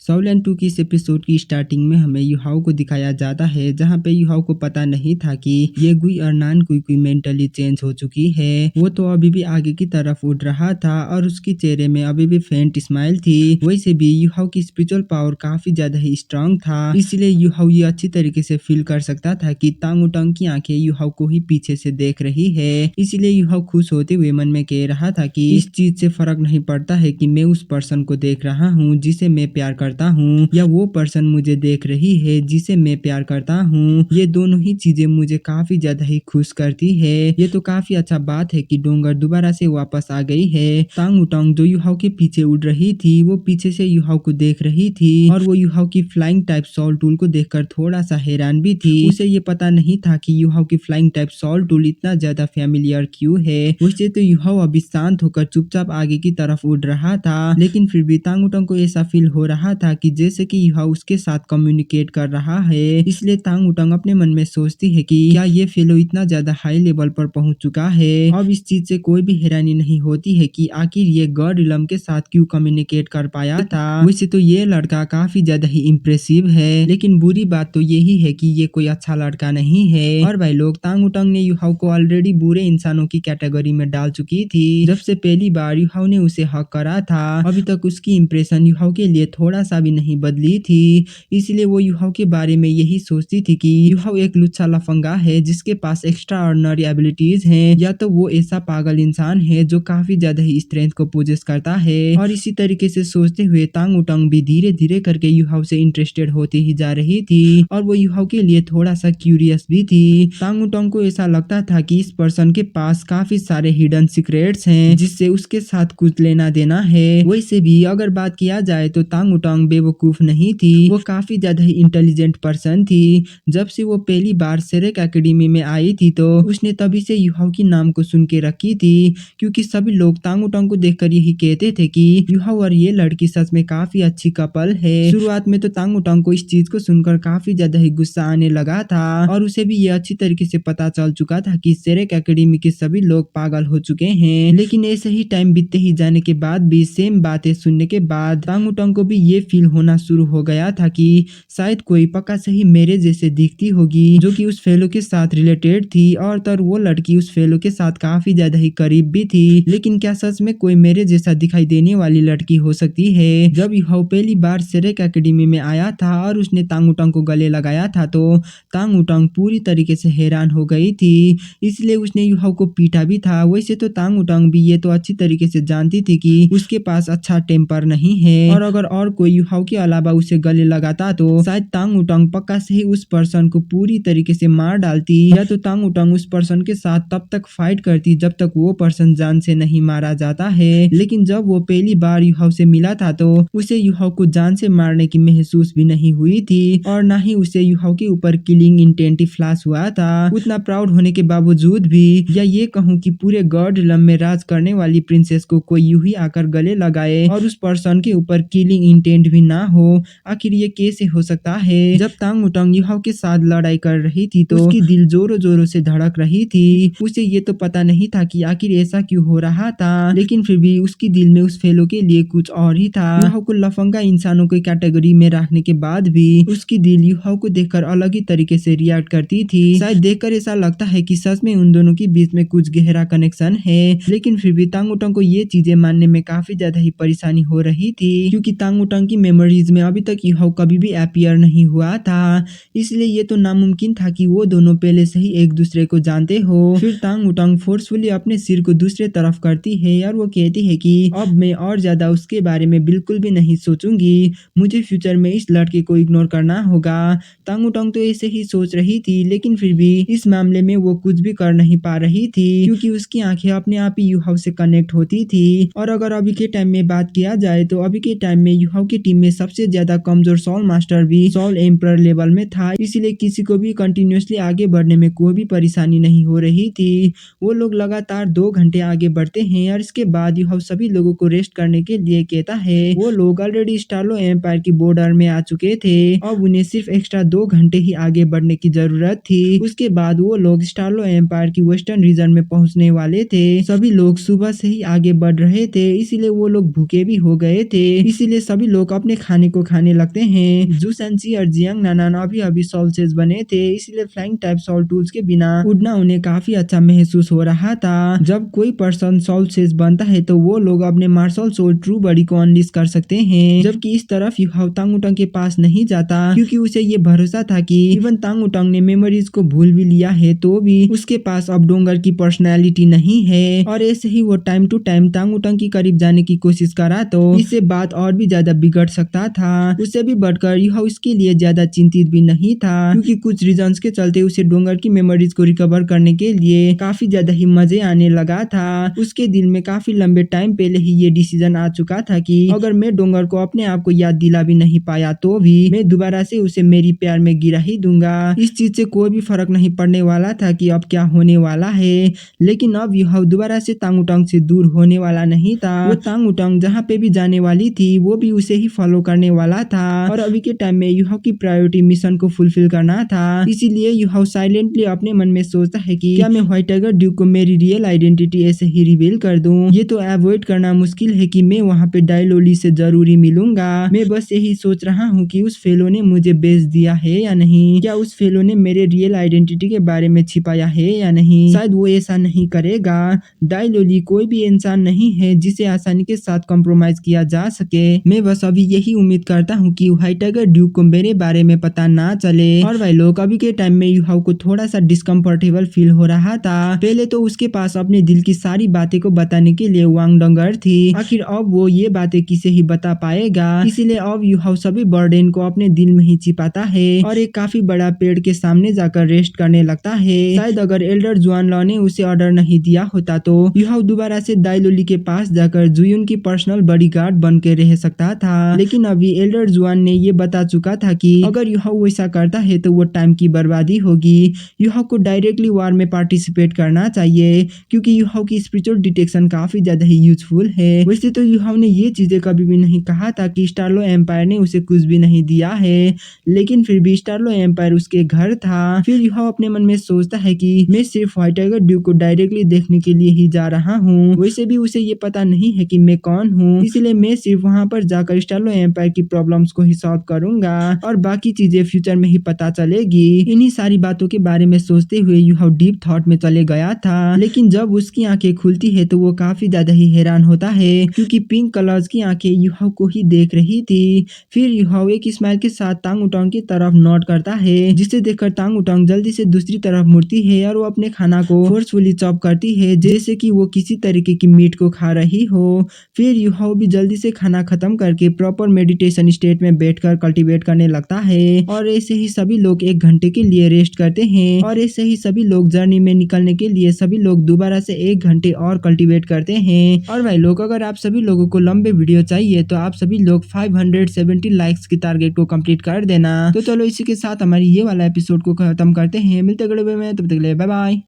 सोलन 2 की इस एपिसोड की स्टार्टिंग में हमें युहाओ को दिखाया जाता है, जहाँ पे युहाओ को पता नहीं था कि ये गुई और नान कुई कुई मेंटली चेंज हो चुकी है। वो तो अभी भी आगे की तरफ उड़ रहा था और उसके चेहरे में अभी भी फेंट स्माइल थी। वैसे भी युहाओ की स्पिरिचुअल पावर काफी ज्यादा ही स्ट्रांग था, इसलिए युहाओ ये अच्छी तरीके से फील कर सकता था कि तांग उटंग की आंखें युहाओ को ही पीछे से देख रही है। इसलिए युहाओ खुश होते हुए मन में कह रहा था कि इस चीज से फर्क नहीं पड़ता है कि मैं उस पर्सन को देख रहा हूँ जिसे मैं प्यार करता हूँ, या वो पर्सन मुझे देख रही है जिसे मैं प्यार करता हूँ। ये दोनों ही चीजें मुझे काफी ज्यादा ही खुश करती है। ये तो काफी अच्छा बात है कि डोंगर दोबारा से वापस आ गई है। तांग उटंग जो युहाओ के पीछे उड़ रही थी, वो पीछे से युहाओ को देख रही थी और वो युहाओ की फ्लाइंग टाइप सॉल टूल को देखकर थोड़ा सा हैरान भी थी। उसे ये पता नहीं था कि युहाओ की फ्लाइंग टाइप सॉल टूल इतना ज्यादा फैमिलियर क्यों है। वैसे तो युहाओ अभी शांत होकर चुपचाप आगे की तरफ उड़ रहा था, लेकिन फिर भी तांग उटंग को ऐसा फील हो रहा था कि जैसे कि युहाओ उसके साथ कम्युनिकेट कर रहा है। इसलिए तांग उटंग अपने मन में सोचती है कि क्या ये फेलो इतना ज्यादा हाई लेवल पर पहुंच चुका है। अब इस चीज से कोई भी हैरानी नहीं होती है कि आखिर ये गॉड इलम के साथ क्यों कम्युनिकेट कर पाया था। वैसे तो ये लड़का काफी ज्यादा ही इम्प्रेसिव है, लेकिन बुरी बात तो यही है कि ये कोई अच्छा लड़का नहीं है। और भाई लोग, तांग उटंग ने युहाओ को ऑलरेडी बुरे इंसानों की कैटेगरी में डाल चुकी थी। जब से पहली बार युहाओ ने उसे हक करा था, अभी तक उसकी इंप्रेशन युहाओ के लिए थोड़ा सा भी नहीं बदली थी। इसलिए वो युहाओ के बारे में यही सोचती थी कि युहाओ एक लुच्चा लफंगा है जिसके पास एक्स्ट्रा ऑर्डिनरी एबिलिटीज हैं, या तो वो ऐसा पागल इंसान है जो काफी ज्यादा ही स्ट्रेंथ को पोजेस करता है। और इसी तरीके से सोचते हुए तांग उटंग भी धीरे धीरे करके युहाओ से इंटरेस्टेड होती ही जा रही थी और वो युहाओ के लिए थोड़ा सा क्यूरियस भी थी। तांग उटंग को ऐसा लगता था कि इस पर्सन के पास काफी सारे हिडन सीक्रेट्स हैं जिससे उसके साथ कुछ लेना देना है। वैसे भी अगर बात किया जाए तो तांग उटंग बेवकूफ नहीं थी, वो काफी ज्यादा ही इंटेलिजेंट पर्सन थी। जब से वो पहली बार सेरेक एकेडमी में आई थी तो उसने तभी से युहाओ की नाम को सुन के रखी थी, क्योंकि सभी लोग तांग उटंग को देखकर यही कहते थे कि युहाओ और ये लड़की सच में काफी अच्छी कपल है। शुरुआत में तो तांग उटंग को इस चीज को सुनकर काफी ज्यादा ही गुस्सा आने लगा था और उसे भी ये अच्छी तरीके से पता चल चुका था कि सेरेक एकेडमी के सभी लोग पागल हो चुके हैं। लेकिन ऐसे ही टाइम बीतते ही जाने के बाद भी सेम बातें सुनने के बाद तांग उटंग को भी ये फील होना शुरू हो गया था कि शायद कोई पक्का सही मेरे जैसे दिखती होगी जो कि उस फेलो के साथ रिलेटेड थी, और तर वो लड़की उस फेलो के साथ काफी ज्यादा ही करीब भी थी। लेकिन क्या सच में कोई मेरे जैसा दिखाई देने वाली लड़की हो सकती है। जब युहाओ पहली बार सेरेक एकेडमी में आया था और उसने तांग उटंग को गले लगाया था तो तांग उटंग पूरी तरीके से हैरान हो गई थी, इसलिए उसने युहाओ को पीटा भी था। वैसे तो तांग उटंग भी ये तो अच्छी तरीके से जानती थी कि उसके पास अच्छा टेम्पर नहीं है, और अगर और कोई युहाओ के अलावा उसे गले लगाता तो शायद तांग उटंग पक्का से ही उस पर्सन को पूरी तरीके से मार डालती, या तो तांग उटंग उस पर्सन के साथ तब तक फाइट करती जब तक वो पर्सन जान से नहीं मारा जाता है। लेकिन जब वो पहली बार युहाओ से मिला था तो उसे युहाओ को जान से मारने की महसूस भी नहीं हुई थी, और न ही उसे युहाओ के ऊपर किलिंग इंटेंट फ्लैश हुआ था। उतना प्राउड होने के बावजूद भी, या ये कहूँ कि पूरे गॉड रिलम में राज करने वाली प्रिंसेस को कोई यूं ही आकर गले लगाए और उस पर्सन के ऊपर किलिंग इंटेंट भी ना हो, आखिर ये कैसे हो सकता है। जब तांग उटंग युहाओ के साथ लड़ाई कर रही थी तो उसकी दिल जोरों जोरों से धड़क रही थी। उसे ये तो पता नहीं था कि आखिर ऐसा क्यों हो रहा था, लेकिन फिर भी उसकी दिल में उस फेलो के लिए कुछ और ही था। युहाओ को लफंगा इंसानों की कैटेगरी में रखने के बाद भी उसकी दिल युहाओ को देखकर अलग ही तरीके से रिएक्ट करती थी। शायद देखकर ऐसा लगता है कि सच में उन दोनों के बीच में कुछ गहरा कनेक्शन है। लेकिन फिर भी तांग उटंग को ये चीजें मानने में काफी ज्यादा ही परेशानी हो रही थी, क्योंकि तांग उटंग की मेमोरीज में अभी तक युहाओ कभी भी अपीयर नहीं हुआ था। इसलिए ये तो नामुमकिन था कि वो दोनों पहले से ही एक दूसरे को जानते हो। फिर तांग उटंग फोर्सफुली अपने सिर को दूसरे तरफ करती है और वो कहती है कि अब मैं और ज्यादा उसके बारे में बिल्कुल भी नहीं सोचूंगी, मुझे फ्यूचर में इस लड़के को इग्नोर करना होगा। तांग उटंग तो ऐसे ही सोच रही थी, लेकिन फिर भी इस मामले में वो कुछ भी कर नहीं पा रही थी, क्योंकि उसकी आंखें अपने आप ही युहाओ से कनेक्ट होती थी। और अगर अभी के टाइम में बात किया जाए तो अभी के टाइम में युहाओ की टीम में सबसे ज्यादा कमजोर सॉल मास्टर भी सॉल एम्परर लेवल में था, इसलिए किसी को भी कंटिन्यूसली आगे बढ़ने में कोई भी परेशानी नहीं हो रही थी। वो लोग लगातार 2 घंटे आगे बढ़ते हैं और इसके बाद युहाओ सभी लोगों को रेस्ट करने के लिए कहता है। वो लोग ऑलरेडी स्टार्लो एम्पायर की बॉर्डर में आ चुके थे, अब उन्हें सिर्फ एक्स्ट्रा 2 घंटे ही आगे बढ़ने की जरूरत थी। उसके बाद वो लोग स्टार्लो एम्पायर की वेस्टर्न रीजन में पहुंचने वाले थे। सभी लोग सुबह से ही आगे बढ़ रहे थे, इसीलिए वो लोग भूखे भी हो गए थे, इसीलिए सभी लोग लोग अपने खाने को खाने लगते हैं। जू सेंसी और जियांग नानान अभी सोल्जर्स बने थे, इसलिए फ्लाइंग टाइप सोल टूल्स के बिना उड़ना उन्हें काफी अच्छा महसूस हो रहा था। जब कोई पर्सन सोल्जर्स बनता है तो वो लोग अपने मार्शल सोल ट्रू बॉडी को अनलिश कर सकते हैं, जबकि इस तरफ युहाओ तांग उटंग के पास नहीं जाता क्योंकि उसे ये भरोसा था कि इवन तांग उटंग ने मेमोरीज को भूल भी लिया है तो भी उसके पास अब डोंगर की पर्सनैलिटी नहीं है। और ऐसे ही वो टाइम टू टाइम तांग उटंग के करीब जाने की कोशिश करा तो इससे बात और भी ज्यादा बिगड़ सकता था। उससे भी बढ़कर युहाओ इसके लिए ज्यादा चिंतित भी नहीं था क्योंकि कुछ रीजंस के चलते उसे डोंगर की मेमोरीज को रिकवर करने के लिए काफी ज्यादा ही मजे आने लगा था। उसके दिल में काफी लंबे टाइम पहले ही ये डिसीजन आ चुका था कि अगर मैं डोंगर को अपने आप को याद दिला भी नहीं पाया तो भी मैं दोबारा से उसे मेरी प्यार में गिरा ही दूंगा। इस चीज से कोई भी फर्क नहीं पड़ने वाला था कि अब क्या होने वाला है। लेकिन अब युहाओ दोबारा से तांग उटंग से दूर होने वाला नहीं था। वो तांग उटंग जहाँ पे भी जाने वाली थी वो भी उसे ही फॉलो करने वाला था और अभी के टाइम में युहाओ की प्रायोरिटी मिशन को फुलफिल करना था। इसीलिए युहाओ साइलेंटली अपने मन में सोचता है कि क्या मैं व्हाइट टाइगर ड्यूक को मेरी रियल आइडेंटिटी ऐसे ही रिवील कर दूं। ये तो अवॉइड करना मुश्किल है कि मैं वहाँ पे डायलोली से जरूरी मिलूंगा। मैं बस यही सोच रहा हूँ कि उस फेलो ने मुझे बेच दिया है या नहीं, क्या उस फेलो ने मेरे रियल आइडेंटिटी के बारे में छिपाया है या नहीं। शायद वो ऐसा नहीं करेगा। डायलोली कोई भी इंसान नहीं है जिसे आसानी के साथ कॉम्प्रोमाइज किया जा सके। मैं बस अभी यही उम्मीद करता हूँ कि व्हाइट टाइगर ड्यूक को मेरे बारे में पता ना चले। और भाई लोग अभी के टाइम में युहाओ को थोड़ा सा डिस्कम्फर्टेबल फील हो रहा था। पहले तो उसके पास अपने दिल की सारी बातें को बताने के लिए वांग डोंगर थी, आखिर अब वो ये बातें किसे ही बता पाएगा। इसीलिए अब युहाओ सभी बर्डन को अपने दिल में ही छिपाता है और एक काफी बड़ा पेड़ के सामने जाकर रेस्ट करने लगता है। शायद अगर एल्डर जुआन लॉ ने उसे ऑर्डर नहीं दिया होता तो युहाओ दोबारा से दाइलोली के पास जाकर जुयुन की पर्सनल बॉडीगार्ड बन के रह सकता था। लेकिन अभी एल्डर जुआन ने ये बता चुका था कि अगर युहाओ वैसा करता है तो वो टाइम की बर्बादी होगी। युहाओ को डायरेक्टली वार में पार्टिसिपेट करना चाहिए क्योंकि युहाओ की स्पिरिचुअल डिटेक्शन काफी ज्यादा ही यूजफुल है। वैसे तो युहाओ ने ये चीजें कभी भी नहीं कहा था कि स्टारलो एम्पायर ने उसे कुछ भी नहीं दिया है, लेकिन फिर भी स्टारलो एम्पायर उसके घर था। फिर युहाओ अपने मन में सोचता है कि मैं सिर्फ व्हाइट टाइगर ड्यूक को डायरेक्टली देखने के लिए ही जा रहा हूँ। वैसे भी उसे ये पता नहीं है कि मैं कौन हूँ, इसलिए मैं सिर्फ वहाँ पर जाकर स्टारलो एम्पायर की प्रॉब्लम्स को ही सॉल्व करूंगा और बाकी चीजें फ्यूचर में ही पता चलेगी। इन्हीं सारी बातों के बारे में सोचते हुए युहाओ डीप थॉट में चले गया था। लेकिन जब उसकी आंखें खुलती है तो वो काफी ज्यादा ही हैरान होता है क्योंकि पिंक कलर्स की आंखें युहाओ को ही देख रही थी। फिर युहाओ एक स्माइल के साथ तांग उटंग की तरफ नोट करता है, जिसे देखकर तांग उटंग जल्दी से दूसरी तरफ मुड़ती है और वो अपने खाना को फोर्सफुली चॉप करती है जैसे कि वो किसी तरीके की मीट को खा रही हो। फिर युहाओ भी जल्दी से खाना खत्म करके प्रॉपर मेडिटेशन स्टेट में बैठकर कल्टीवेट करने लगता है और ऐसे ही सभी लोग 1 घंटे के लिए रेस्ट करते हैं और ऐसे ही सभी लोग जर्नी में निकलने के लिए सभी लोग दोबारा से 1 घंटे और कल्टीवेट करते हैं। और भाई लोग अगर आप सभी लोगों को लंबे वीडियो चाहिए तो आप सभी लोग 570 लाइक्स की टारगेट को कंप्लीट कर देना। तो चलो इसी के साथ हमारी ये वाला एपिसोड को खत्म करते हैं। मिलते अगले वीडियो में, तब तक के लिए बाय बाय।